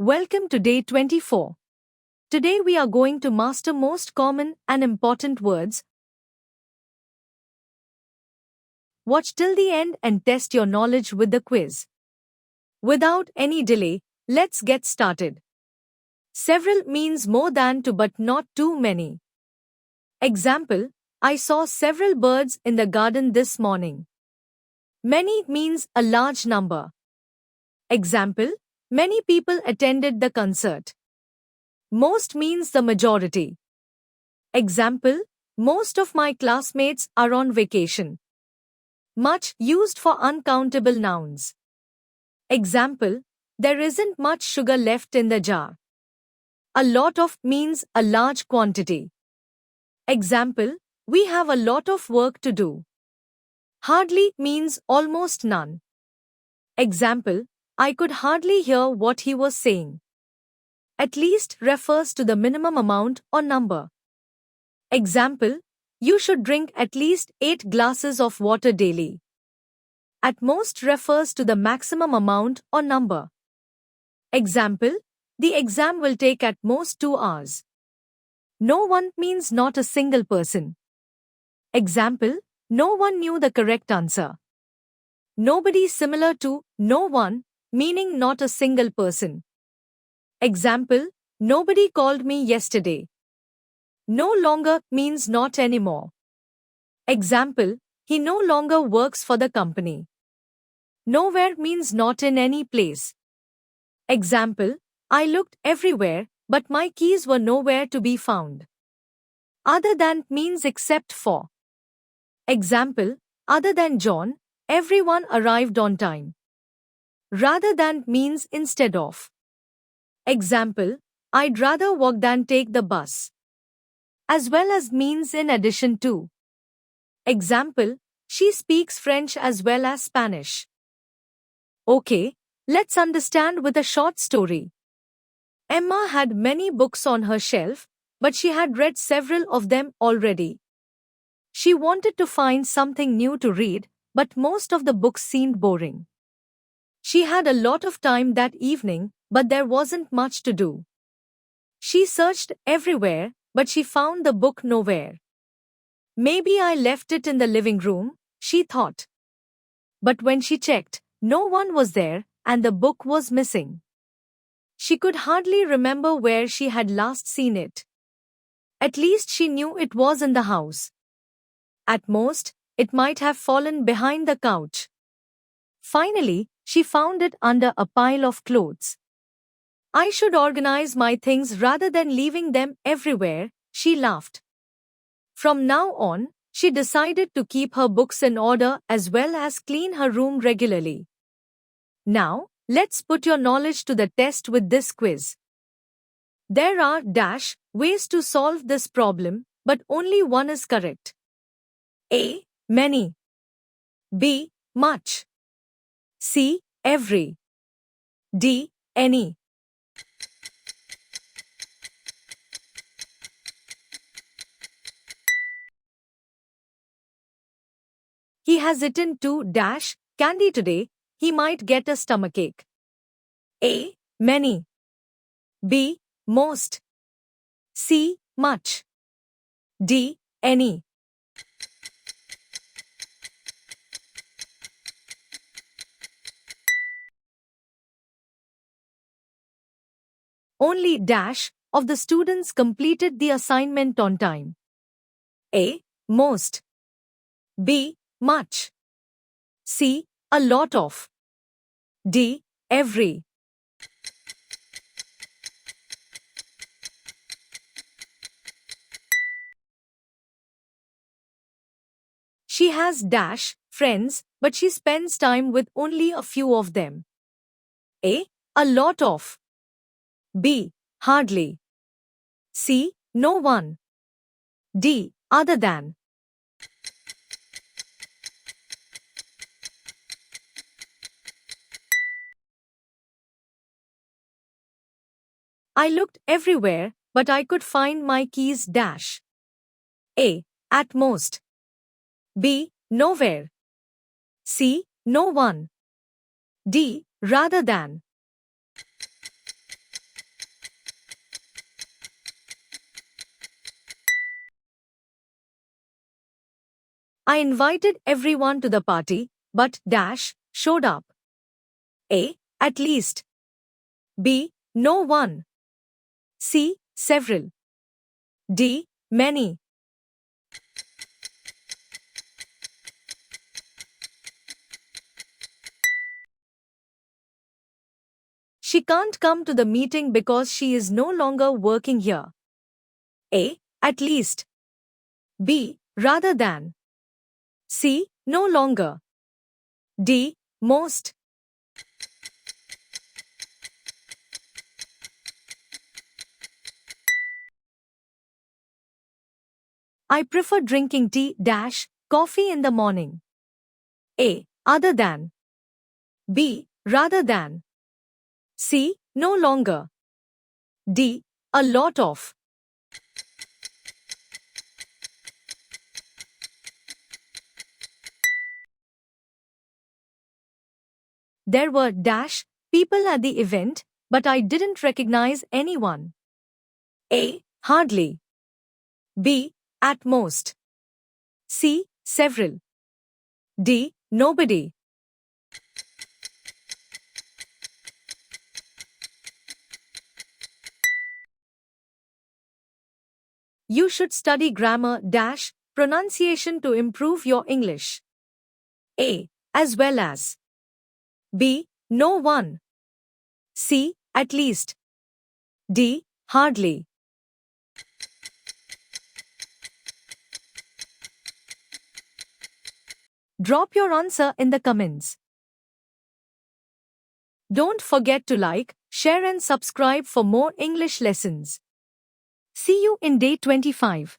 Welcome to day 24. Today we are going to master most common and important words. Watch till the end and test your knowledge with the quiz. Without any delay, let's get started. Several means more than two but not too many. Example, I saw several birds in the garden this morning. Many means a large number. Example, many people attended the concert. Most means the majority. Example, most of my classmates are on vacation. Much used for uncountable nouns. Example, there isn't much sugar left in the jar. A lot of means a large quantity. Example, we have a lot of work to do. Hardly means almost none. Example, I could hardly hear what he was saying. At least refers to the minimum amount or number. Example, you should drink at least 8 glasses of water daily. At most refers to the maximum amount or number. Example, the exam will take at most 2 hours. No one means not a single person. Example, no one knew the correct answer. Nobody similar to no one, meaning not a single person. Example, nobody called me yesterday. No longer means not anymore. Example, he no longer works for the company. Nowhere means not in any place. Example, I looked everywhere, but my keys were nowhere to be found. Other than means except for. Example, other than John, everyone arrived on time. Rather than means instead of. Example, I'd rather walk than take the bus. As well as means in addition to. Example, she speaks French as well as Spanish. Okay, let's understand with a short story. Emma had many books on her shelf, but she had read several of them already. She wanted to find something new to read, but most of the books seemed boring. She had a lot of time that evening, but there wasn't much to do. She searched everywhere, but she found the book nowhere. Maybe I left it in the living room, she thought. But when she checked, no one was there, and the book was missing. She could hardly remember where she had last seen it. At least she knew it was in the house. At most, it might have fallen behind the couch. Finally, she found it under a pile of clothes. I should organize my things rather than leaving them everywhere, she laughed. From now on, she decided to keep her books in order as well as clean her room regularly. Now, let's put your knowledge to the test with this quiz. There are ways to solve this problem, but only one is correct. A. Many. B. Much. C. Every. D. Any. He has eaten 2 candy today, he might get a stomachache. A. Many. B. Most. C. Much. D. Any. Only of the students completed the assignment on time. A. Most. B. Much. C. A lot of. D. Every. She has friends, but she spends time with only a few of them. A. A lot of. B. Hardly. C. No one. D. Other than. I looked everywhere, but I could find my keys. A. At most. B. Nowhere. C. No one. D. Rather than. I invited everyone to the party, but dash showed up. A. At least. B. No one. C. Several. D. Many. She can't come to the meeting because she is no longer working here. A. At least. B. Rather than. C. No longer. D. Most. I prefer drinking tea dash coffee in the morning. A. Other than. B. Rather than. C. No longer. D. A lot of. There were dash people at the event, but I didn't recognize anyone. A. Hardly. B. At most. C. Several. D. Nobody. You should study grammar dash pronunciation to improve your English. A. As well as. B. No one. C. At least. D. Hardly. Drop your answer in the comments. Don't forget to like, share and subscribe for more English lessons. See you in day 25.